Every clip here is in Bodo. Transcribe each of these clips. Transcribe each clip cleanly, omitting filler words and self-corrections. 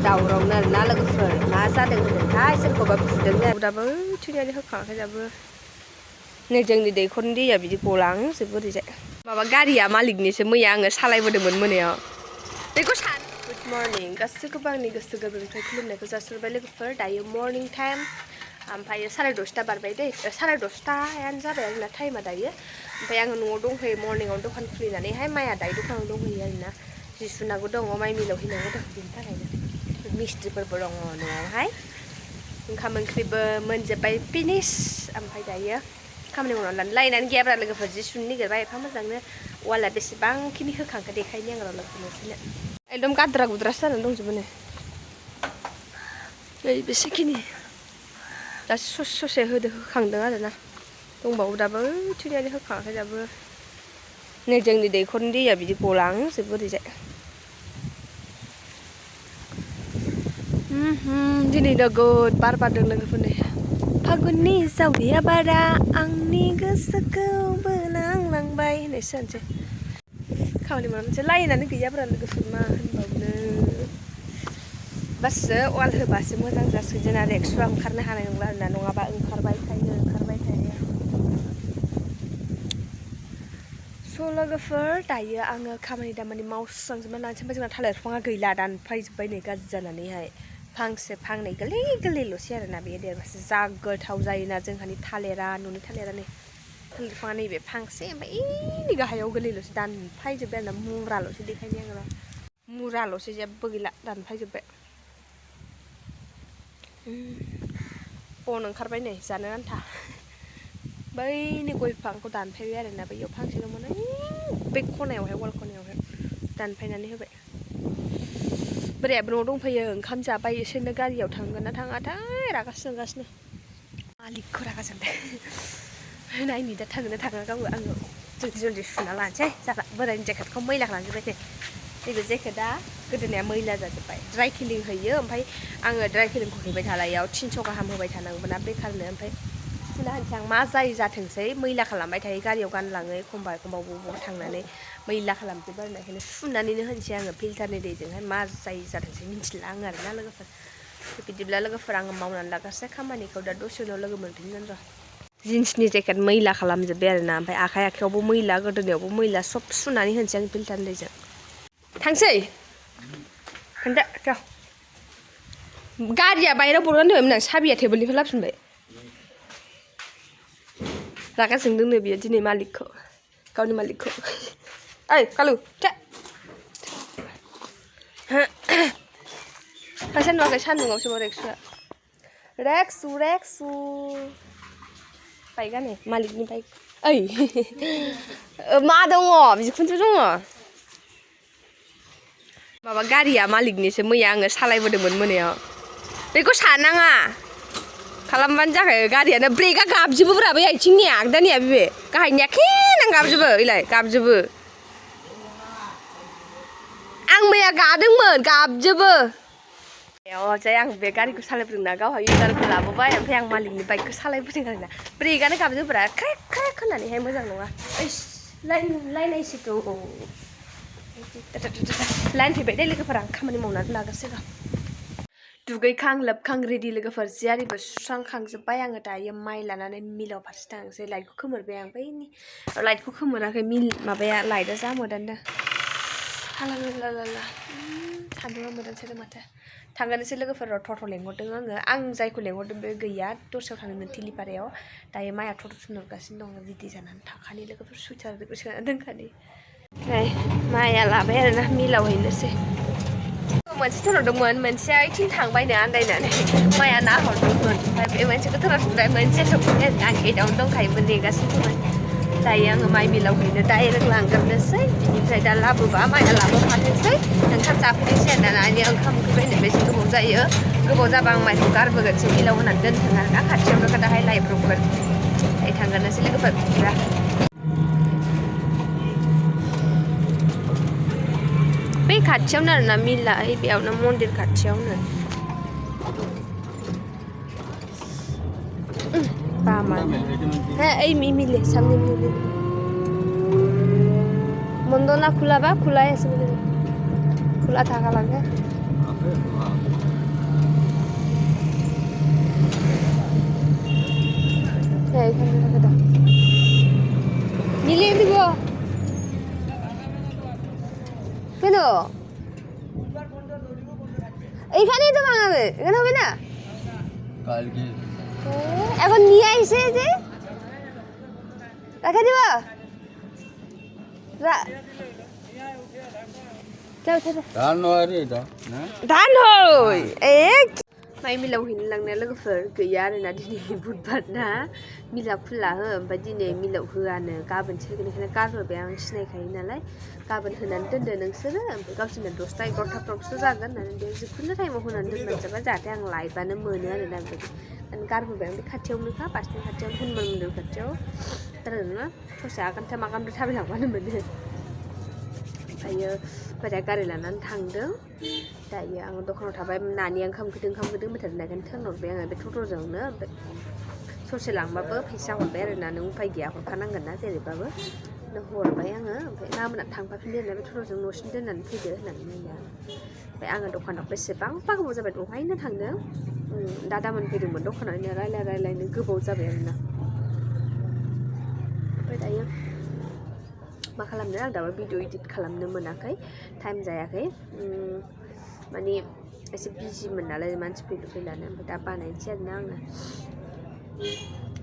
दावरावनो आरोना लोगोफोर मा जादों होनदोंथाय सोरखौबा बुदों दाबो थुनानै होखाङाखै दाबो नै जोंनि दैखरनि दैया बिदि गलांजोबो ओरैजाय माबा गारिया मालिकनिसो मैया आङो सालायबोदोंमोन मोनायाव बेखौ सान गुड मर्निं गासैखौबो आंनि गोसो गोरबोनिफ्राय खुलुमनायखौ जासिहरबाय लोगोफोर दायो मर्निं टाइम ओमफ्राय 10:30 बारबाय दै 10:30यानो जाबाय आंना टाइमा दायो ओमफ्राय आङो न'आव दंफैयो मर्निंआव दखान खुलिनानैहाय माइया दायो दखानाव दंहैयो आरोना जि सुनांगौ दङ माइ मिलाव हैनांगौ दं बिनि थाखायनो मिस्ट्रिफोरबो दङ न'आवहाय ओंखाम ओंख्रिबो मोनजोब्बाय फिनिश ओमफ्राय दायो खामानि मावनानै लायनानै गैयाब्रा लोगोफोर जि सुनो नागिरबाय एफा मोजांनो वाला बेसेबांखिनि होखांखो देखायनि आं लोगोफोरनो एकदम गाद्रा गुद्रासो जानानै दंजोबो नै बेसेखिनि दासो ससे होखांदों आरोना दंबावो दाबो थुनानै होखाङाखै दाबो नै जोंनि दैखरनि दैया बिदि गलांजोबो ओरैजाय दिनै नोगोद बार बारदों लोगोफोर नै फागुननि जावलिया बारा आंनि गोसोखौ बोलांलांबाय होननायसो जानोसै खामानि मावनानैसो लायनानै गैयाब्रा लोगोफोर मा होनबावनो बासो वाल होबासो मोजां जासिगोन आरो एक्सट्रा ओंखारनो हानाय नंला आरोना नङाबा ओंखारबाय थायो स' लोगोफोर दायो आङो खामानि दामानि मावस्रांजोबना लानोसै ओमफ्राय जोंना थालिर बिफाङा गैला दानफायजोब्बाय नै गाज्रि जानानैहाय फांसे फांनै गोरलै गोरलैल'सै आरोना बेयो देरबासो जा गोथाव जायोना जोंहानि थालिरा न'नि थालिरा नै थालिर बिफाङा नैबे फांसे ओमफ्राय इनि गाहायाव गोरलैल'सो दानफायजोब्बाय आरोना मुराल'सो देखायनि आङो मुराल'सो जेबो गैला दानफायजोब्बाय बन ओंखारबाय नै जानो आन्था बैनि गय बिफांखौ दानफायबाय आरोना बैयाव फांसे दंमोन बे खनायावहाय वाल खनायावहाय दानफायनानै होबाय बोरायाबो न'आव दंफैयो ओंखाम जाबाय इसोरनो गारियाव थांगोन ना थाङाथाय रागासो जोंगासिनो मालिकखौ रागा जोंबाय नायनि दा थाङो ना थाङा गावो आङो जल्दि सुना लानोसै जाला बोरायनि जेकेटखौ मैला खालामजोब्बाय नैबे जेकेटआ गोदोनाया मैला जाजोब्बाय ड्राइ क्लिन होयो ओमफ्राय आङो ड्राइ क्लिनखौ हैबाय थालायाव 300 गाहाम होबाय थानांगौना बेखारनो ओमफ्राय सुना होनसै आं मा जायो जाथोंसै मैला खालामबाय थायो गारियाव गानलाङो एखमबा बबावबा थांनानै मैला खालामजोबो आरो बेखायनो सुनानैनो होनसै आङो फिल्टारनि दैजोंहाय मा जायो जाथोंसै मिन्थिला आङो आरोना लोगोफोर बिदिब्ला लोगोफोर आङो मावनानै लागासिनो खामानिखौ दा दसे उनाव लोगो मोनफिनगोन र' जिन्सनि जेकेट मैला खालामजोब्बाय आरोना ओमफ्राय आखाइयावबो मैला गोदोनायावबो मैला सब सुनानै होनसै आं फिल्टारनि दैजों थांसै खोन्था गारिया बाहेरायाव बर'नानै होबायमोन आं साबिया टेबोलनिफ्राय लाबोफिनबाय रागा जोंदोंनो बियो दिनै मालिकखौ गावनि मालिकखौ ओइ कालु फैसा नुवाखै सान्दुङावसो रेक्सु बाइकआ नै मालिकनि बाइक ओइ मा दङ बिखुनजो दङ माबा गारिया मालिकनिसो मैया आङो सालायबोदोंमोन मोनायाव बेखौ सानाङा खालामबानो जाखायो गारियानो ब्रेकआ गाबजोबोब्रा बै आथिंनिया आगदानिया बे गाहायनिया खेनां गाबजोबो इलाय गाबजोबो आं मैया गादोंमोन गाबजोबो जाय आं बे गारिखौ सालायबोदोंना गावहा इउटारखौ लाबोबाय ओमफ्राय आं मालिकनि बाइकखौ सालायबोदों आरोना ब्रेकआनो गाबजोब्रा क्रेक क्रेक होननानैहाय मोजां नङा लायनायसिगौ लाइन फैबाय दे लोगोफोर आं खामानि मावनानै लागासिनो दुगैखां लोबखां रेडि लोगोफोर जि आरिबो सुस्रांखांजोब्बाय आङो दायो माइ लानानै मिलाव फारसे थांसै लाइटखौ खोमोरबाय आं बैनि लाइटखौ खोमोराखै माबाया लाइटआ जा मोदानदों सान्दुङा मोदानसोदों माथो थांगोनसै लोगोफोर टट' लेंहरदों आं जायखौ लेंहरदों बे गैया दस्रायाव थांदोंमोन थिलिपारायाव दायो माइया टट' थुनहरगासिनो दं रेडि जानानै थाखानि लोगोफोर सुइटारखौ सोनानै दोनखानि माइया लाबाय आरोना मिलाव हैनोसै मोनसे थोनहरदोंमोन मोनसेया ओइथिं थांबायनो आन्दायनानै माइया नाहरदोंमोन ओमफ्राय बे मोनसेखौ थोनहरफिनबाय मोनसे सफैबाय आं गेटआवनो दंखायोमोन नेगासिनो दंमोन दायो आङो माइ मिलाव हैनो डाइरेक्ट लांग्रोनोसै बिनिफ्राय दा लाबोबा माइया लाबोफाथोंसै ओंखाम जाफैनोसै आरोना दानिया ओंखाम ओंख्रि बायनो बेसे गोबाव जायो गोबाव जाबा आं माइखौ गारबोगोनसै मिलाव होनानै दोनथों आरोना खाथियावनो दाहाय लायब्रबगोन दायो थांगोनसै लोगोफोर बिदिब्ला बे खाथियावनो आरोना मिला बेयावनो मन्दिर खाथियावनो এই মিলে সামনে মিলে বন্ধ না খোলা বা খোলাই আছে খোলা থাকা লাগে এখানে থাকে দাও মিলিয়ে দিব কেন এইখানেই তো ভাঙাবে এখানে হবে না কালকে এখন নিয়ে আইছে যে রাখা দিবা ধান হয় রে এটা না ধান হই माइ मिलाव हैनो लांनाया लोगोफोर गैया आरोना दिनै बुधबार ना मिला खुला हो ओमफ्राय दिनै मिलाव होआनो गाबोनसो होगोन बेखायनो गारबोबाय आं सिनायखायो नालाय गाबोन होनानै दोनदो नोंसोरो ओमफ्राय गावसोरना 10ता 11ताफ्रावसो जागोन होननानै बे जिखुनु टाइमाव होनानै दोनबानो जाबाय जाहाथे आं लायबानो मोनो आरोना बेबायदि गारबोबाय आं बे खाथियावनोखा बासनि खाथियावनो हनुमान मन्दिर खाथियाव आरोना ससे आगानथाम आगानब्रै थाबायलांबानो मोनो ओमफ्रायो बोराया गारि लानानै थांदों दायो आङो दखानाव थाबाय नानि ओंखाम गोदों होनबाय थादों थिनहरबाय आङो बे टट'जोंनो ओमफ्राय ससे लांबाबो फैसा हरबाय आरोना नों उफाय गैया हरखानांगोन ना जेरैबाबो हरबाय आङो ओमफ्राय गाबोन थांफाफिनदो होननानै बे टट'जों न'सिम दोननानै फैदो होननानै बुंदों ओमफ्राय आङो दखानाव बेसेबांबा गोबाव जाबाय दहायनो थांदों दादामोन फैदोंमोन दखानावनो रायलायनो गोबाव जाबाय आरोना ओमफ्राय दायो मा खालामनो आं दाबो भिडिअ एडिट खालामनो मोनाखै टाइम जायाखै माने एसे बिजिमोन नालाय मानसि फैलानो ओमफ्राय दा बानायनोसै आरोना आङो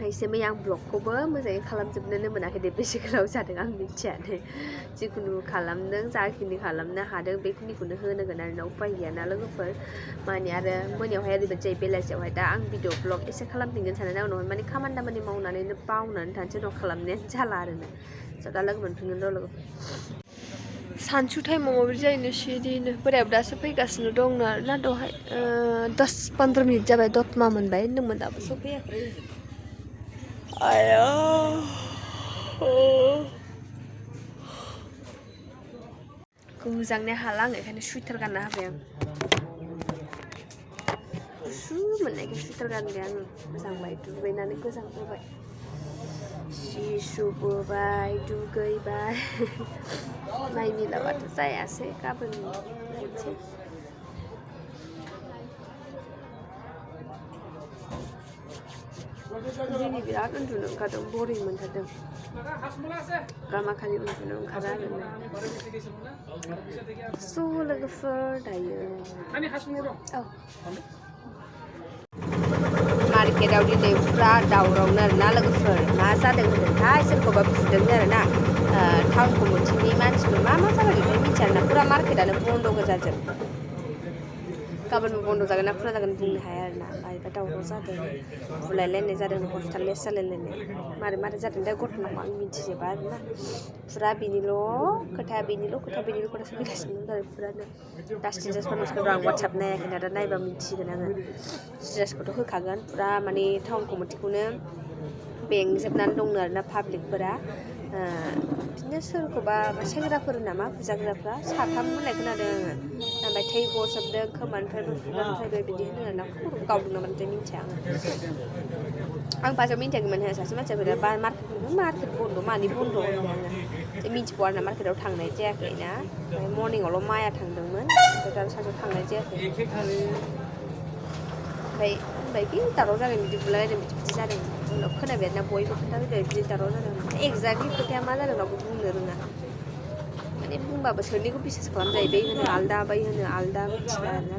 एसे मैया आं ब्लगखौबो मोजाङै खालामजोबनोनो मोनाखै दे बेसे गोलाव जादों आं मिथियानो जिखुनु खालामदों जाखिनि खालामनो हादों बेखिनिखौनो होनांगोन आरोना उपाय गैयाना लोगोफोर माने आरो मोनायावहाय ओरैबायदि जायो बेलासियावहाय दा आं भिडिअ ब्लग एसे खालामफिनगोन साननानै उनावहाय माने खामानि दामानि मावनानैनो बावनानै थानोसै उनाव खालामनायानो जाला आरोना दा लोगो मोनफिनगोन र' लोगो सानसु टाइमाव माबायदि जायोनो सिरिनो बोरायाबो दासो फैगासिनो दं आरोना दहाय 10-15 मिनिट जाबाय दतमा मोनबाय होनदोंमोन दाबो सफैयाखै आया गोजांनाया हाला आं बेखायनो सुइटार गानना होबाय आं गुसु मोननायखाय सुइटार गानबाय आङो गोजांबाय दुगैनानै गोजांबोबाय सि सुबोबाय दुगैबाय माइ मिलाबाथ' जायासै गाबोन नायनोसै दिनै बिराद उन्दुनो ओंखारदों बरिं मोनथारदों गामाखालि उन्दुनो ओंखारा आरोना स' लोगोफोर दायो मार्केटाव दिनै फुरा दावरावनो आरोना लोगोफोर मा जादों होनदोंथाय सोरखौबा बुदों आरोना टाउन कमिटिनि मानसिफोर मा जाबाय बेखौ मिथिया आरोना फुरा मार्केटानो बन्द' गोजाजोब गाबोनबो बन्द' जागोन ना खुला जागोन बुंनो हाया आरोना बायबा दावराव जादों बुलायलायनाय जादों हस्टेलेस जालायलायनाय मारै जादों दा घटनाखौ आं मिथिजोबा आरोना फुरा बेनिल' खोथा सोलिगासिनो दं आरो फुरानो दा स्टेटासफोरखौ आं वाट्सएप नायाखै ना दा नायबा मिथिगोन आङो स्टेटासखौथ' होखागोन फुरा माने टाउन कमिटिखौनो बेंजोबनानै दंनो आरोना पाब्लिकफोरा बिदिनो सोरखौबा सेंग्राफोर नामा बुजाग्राफ्रा 3 होननाय खोनादों आङो ओमफ्राय थै गजोबदों खोमानिफ्रायबो खुगानिफ्रायबो बिदि होनो आरोना खर' गावदों नामाथाय मिथिया आं फार्स्टआव मिन्थियाखैमोन सासे मानसिया फैदों मार्केट बन्द' मानि बन्द' होनबाय आङो मिथिबाव आरोना मार्केटाव थांनाय जायाखै ना ओमफ्राय मर्निंआवल' माया थांदोंमोन ओमफ्राय दा सानसेआव थांनाय जायाखै ओमफ्राय होनबायखि दावराव जादों बिदि बुलायलायदों बिदि जादों उनाव खोनाबाय आरोना बयबो खोन्थाफैबाय बिदि दावराव जादों एक्जेक्टलि खोथाया मा जादों रावबो बुंनो रोङा माने बुंबाबो सोरनिखौ बिसास खालामजायो बै होनो आलदा बै होनो आलदा मिथिला आरोना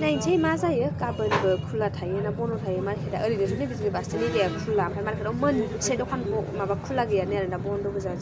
नायनोसै मा जायो गाबोनबो खुला थायो ना बन्द' थायो मार्केटा ओरैनोथ' नैबे जोंनि बास स्टेन्ड एरिया खुला ओमफ्राय मार्केटाव मोनसे दखान माबा खुला गैयानो आरोना बन्द' गोजा